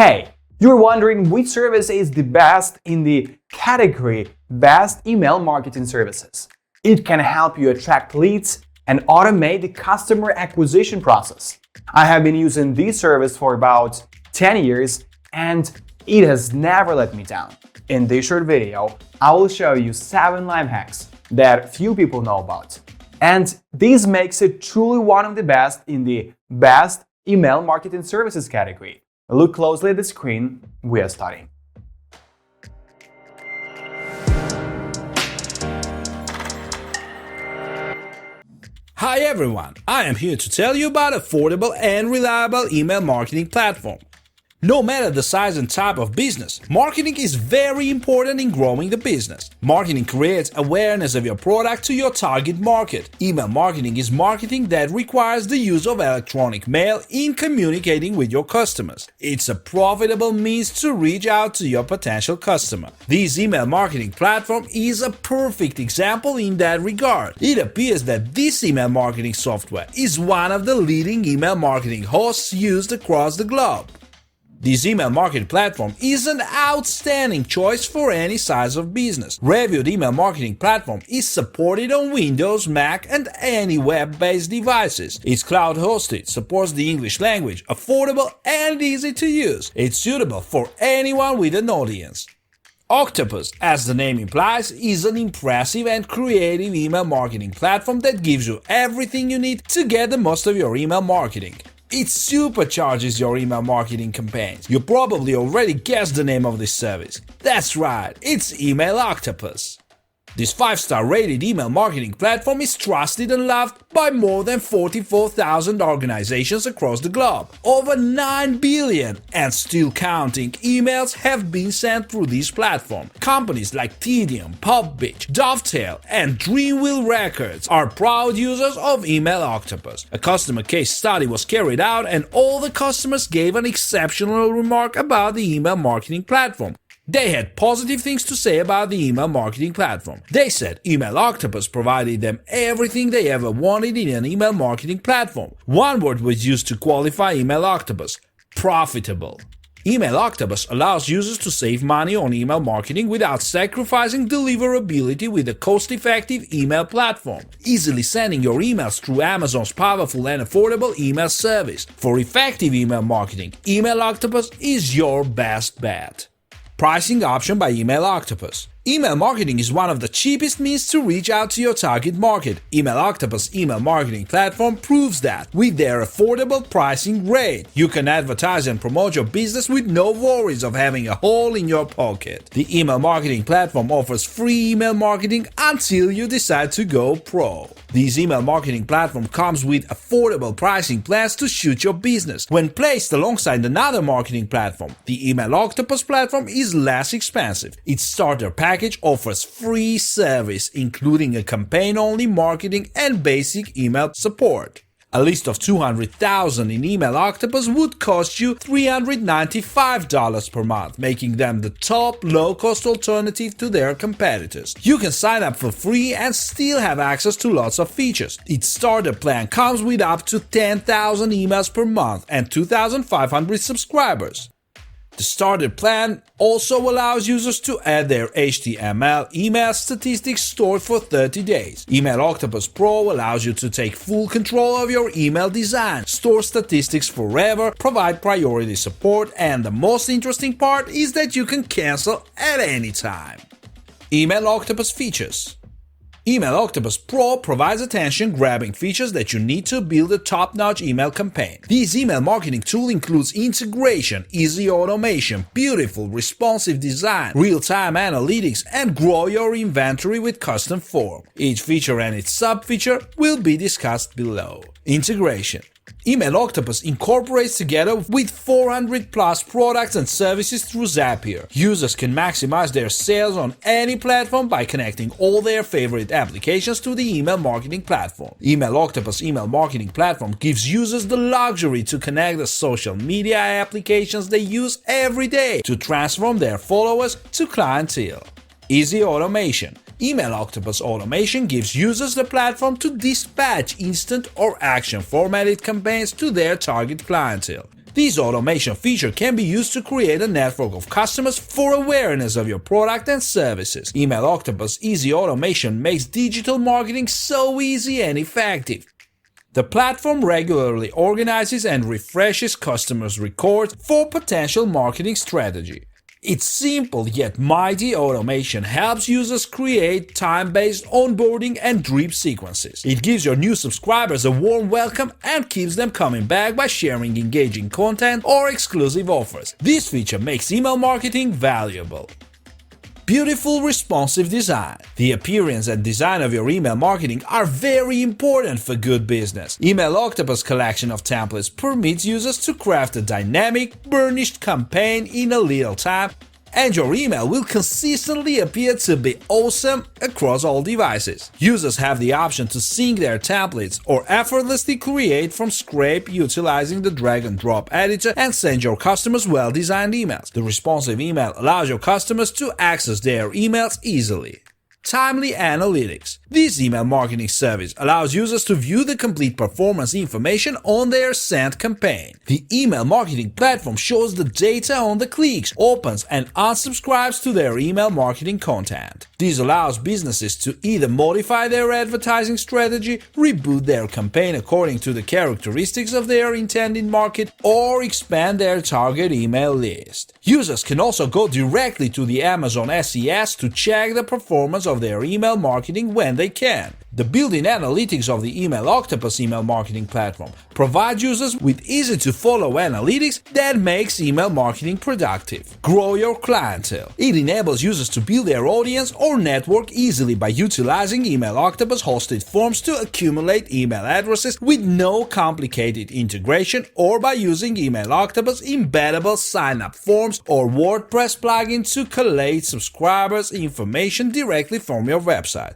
Hey, you're wondering which service is the best in the category Best Email Marketing Services. It can help you attract leads and automate the customer acquisition process. I have been using this service for about 10 years and it has never let me down. In this short video, I will show you 7 life hacks that few people know about. And this makes it truly one of the best in the Best Email Marketing Services category. Look closely at the screen, we are starting. Hi everyone, I am here to tell you about affordable and reliable email marketing platform. No matter the size and type of business, marketing is very important in growing the business. Marketing creates awareness of your product to your target market. Email marketing is marketing that requires the use of electronic mail in communicating with your customers. It's a profitable means to reach out to your potential customer. This email marketing platform is a perfect example in that regard. It appears that this email marketing software is one of the leading email marketing hosts used across the globe. This email marketing platform is an outstanding choice for any size of business. Reviewed email marketing platform is supported on Windows, Mac, and any web-based devices. It's cloud-hosted, supports the English language, affordable and easy to use. It's suitable for anyone with an audience. Octopus, as the name implies, is an impressive and creative email marketing platform that gives you everything you need to get the most of your email marketing. It supercharges your email marketing campaigns. You probably already guessed the name of this service. That's right, it's Email Octopus. This 5-star rated email marketing platform is trusted and loved by more than 44,000 organizations across the globe. Over 9 billion and still counting emails have been sent through this platform. Companies like Tedium, PubBitch, Dovetail, and Dreamwheel Records are proud users of Email Octopus. A customer case study was carried out and all the customers gave an exceptional remark about the email marketing platform. They had positive things to say about the email marketing platform. They said Email Octopus provided them everything they ever wanted in an email marketing platform. One word was used to qualify Email Octopus: profitable. Email Octopus allows users to save money on email marketing without sacrificing deliverability with a cost-effective email platform. Easily sending your emails through Amazon's powerful and affordable email service. For effective email marketing, Email Octopus is your best bet. Pricing option by Email Octopus. Email marketing is one of the cheapest means to reach out to your target market. Email Octopus email marketing platform proves that with their affordable pricing rate. You can advertise and promote your business with no worries of having a hole in your pocket. The email marketing platform offers free email marketing until you decide to go pro. This email marketing platform comes with affordable pricing plans to suit your business. When placed alongside another marketing platform, the Email Octopus platform is less expensive. Its starter package offers free service, including a campaign-only marketing and basic email support. A list of 200,000 in Email Octopus would cost you $395 per month, making them the top low-cost alternative to their competitors. You can sign up for free and still have access to lots of features. Its starter plan comes with up to 10,000 emails per month and 2,500 subscribers. The starter plan also allows users to add their HTML email statistics stored for 30 days. Email Octopus Pro allows you to take full control of your email design, store statistics forever, provide priority support, and the most interesting part is that you can cancel at any time. Email Octopus features. Email Octopus Pro provides attention-grabbing features that you need to build a top-notch email campaign. This email marketing tool includes integration, easy automation, beautiful responsive design, real-time analytics, and grow your inventory with custom form. Each feature and its sub-feature will be discussed below. Integration. Email Octopus incorporates together with 400 plus products and services through Zapier. Users can maximize their sales on any platform by connecting all their favorite applications to the email marketing platform. Email Octopus email marketing platform gives users the luxury to connect the social media applications they use every day to transform their followers to clientele. Easy automation. Email Octopus Automation gives users the platform to dispatch instant or action-formatted campaigns to their target clientele. This automation feature can be used to create a network of customers for awareness of your product and services. Email Octopus Easy Automation makes digital marketing so easy and effective. The platform regularly organizes and refreshes customers' records for potential marketing strategy. Its simple yet mighty automation helps users create time-based onboarding and drip sequences. It gives your new subscribers a warm welcome and keeps them coming back by sharing engaging content or exclusive offers. This feature makes email marketing valuable. Beautiful responsive design. The appearance and design of your email marketing are very important for good business. Email Octopus collection of templates permits users to craft a dynamic, burnished campaign in a little time, and your email will consistently appear to be awesome across all devices. Users have the option to sync their templates or effortlessly create from scratch utilizing the drag and drop editor and send your customers well-designed emails. The responsive email allows your customers to access their emails easily. Timely Analytics. This email marketing service allows users to view the complete performance information on their sent campaign. The email marketing platform shows the data on the clicks, opens and unsubscribes to their email marketing content. This allows businesses to either modify their advertising strategy, reboot their campaign according to the characteristics of their intended market, or expand their target email list. Users can also go directly to the Amazon SES to check the performance of their email marketing when they can. The built-in analytics of the Email Octopus email marketing platform provides users with easy-to-follow analytics that makes email marketing productive. Grow your clientele. It enables users to build their audience or network easily by utilizing Email Octopus hosted forms to accumulate email addresses with no complicated integration, or by using Email Octopus embeddable sign-up forms or WordPress plugin to collate subscribers' information directly from your website.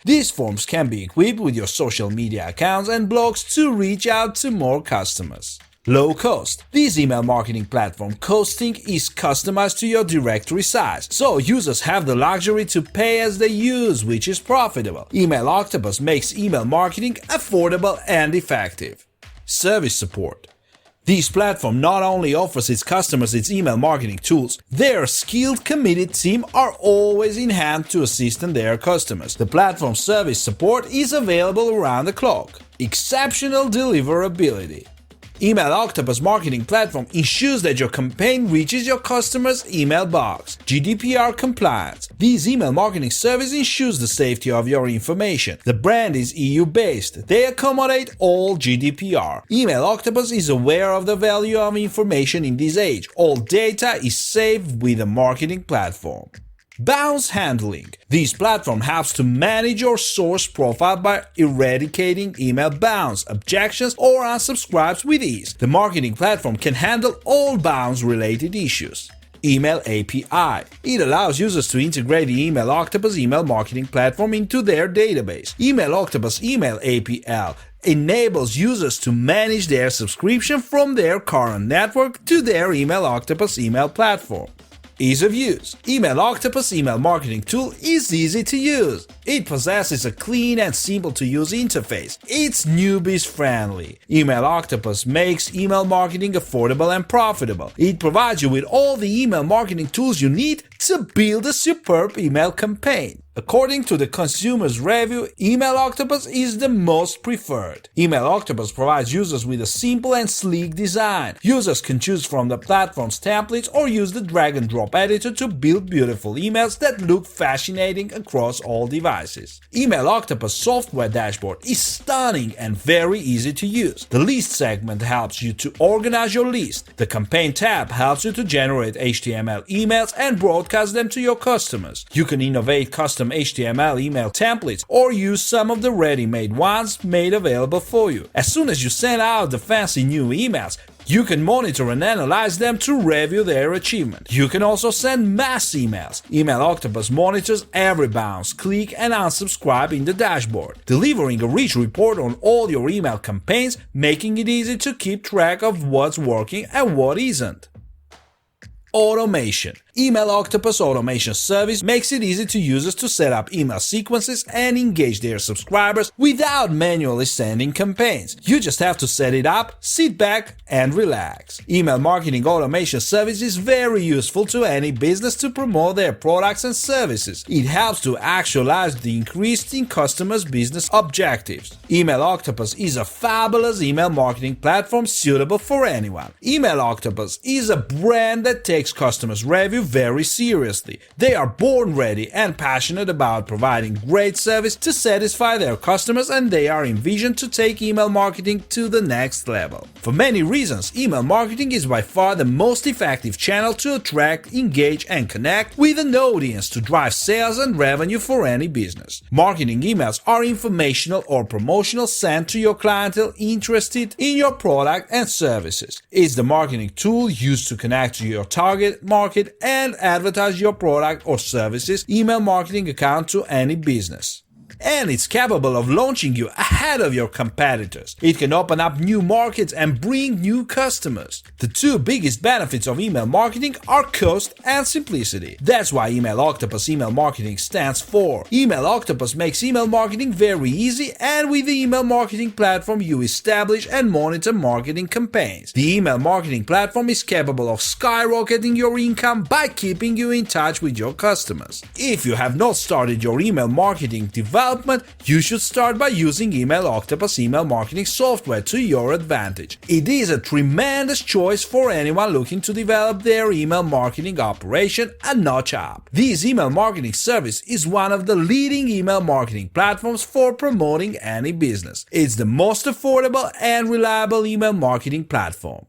These forms can be equipped with your social media accounts and blogs to reach out to more customers. Low cost. This email marketing platform costing is customized to your directory size, so users have the luxury to pay as they use, which is profitable. Email Octopus makes email marketing affordable and effective. Service support. This platform not only offers its customers its email marketing tools, their skilled, committed team are always in hand to assist their customers. The platform's service support is available around the clock. Exceptional deliverability. Email Octopus marketing platform ensures that your campaign reaches your customer's email box. GDPR compliance. This email marketing service ensures the safety of your information. The brand is EU-based. They accommodate all GDPR. Email Octopus is aware of the value of information in this age. All data is saved with a marketing platform. Bounce handling. This platform helps to manage your source profile by eradicating email bounce, objections, or unsubscribes with ease. The marketing platform can handle all bounce-related issues. Email API. It allows users to integrate the Email Octopus email marketing platform into their database. Email Octopus Email API enables users to manage their subscription from their current network to their Email Octopus email platform. Ease of use. Email Octopus email marketing tool is easy to use. It possesses a clean and simple to use interface. It's newbies friendly. Email Octopus makes email marketing affordable and profitable. It provides you with all the email marketing tools you need to build a superb email campaign. According to the consumer's review, Email Octopus is the most preferred. Email Octopus provides users with a simple and sleek design. Users can choose from the platform's templates or use the drag and drop editor to build beautiful emails that look fascinating across all devices. Email Octopus software dashboard is stunning and very easy to use. The list segment helps you to organize your list. The campaign tab helps you to generate HTML emails and broadcast them to your customers. You can innovate custom HTML email templates or use some of the ready-made ones made available for you. As soon as you send out the fancy new emails, you can monitor and analyze them to review their achievement. You can also send mass emails. Email Octopus monitors every bounce, click, and unsubscribe in the dashboard, delivering a rich report on all your email campaigns, making it easy to keep track of what's working and what isn't. Automation. Email Octopus automation service makes it easy to users to set up email sequences and engage their subscribers without manually sending campaigns. You just have to set it up, sit back, and relax. Email marketing automation service is very useful to any business to promote their products and services. It helps to actualize the increase in customers' business objectives. Email Octopus is a fabulous email marketing platform suitable for anyone. Email Octopus is a brand that takes customers' review very seriously. They are born ready and passionate about providing great service to satisfy their customers, and they are envisioned to take email marketing to the next level. For many reasons, email marketing is by far the most effective channel to attract, engage, and connect with an audience to drive sales and revenue for any business. Marketing emails are informational or promotional sent to your clientele interested in your product and services. It's the marketing tool used to connect to your target market and advertise your product or services email marketing account to any business. And it's capable of launching you ahead of your competitors. It can open up new markets and bring new customers. The two biggest benefits of email marketing are cost and simplicity. That's why Email Octopus Email Marketing stands for. Email Octopus makes email marketing very easy, and with the email marketing platform you establish and monitor marketing campaigns. The email marketing platform is capable of skyrocketing your income by keeping you in touch with your customers. If you have not started your email marketing development, you should start by using Email Octopus email marketing software to your advantage. It is a tremendous choice for anyone looking to develop their email marketing operation a notch up. This email marketing service is one of the leading email marketing platforms for promoting any business. It's the most affordable and reliable email marketing platform.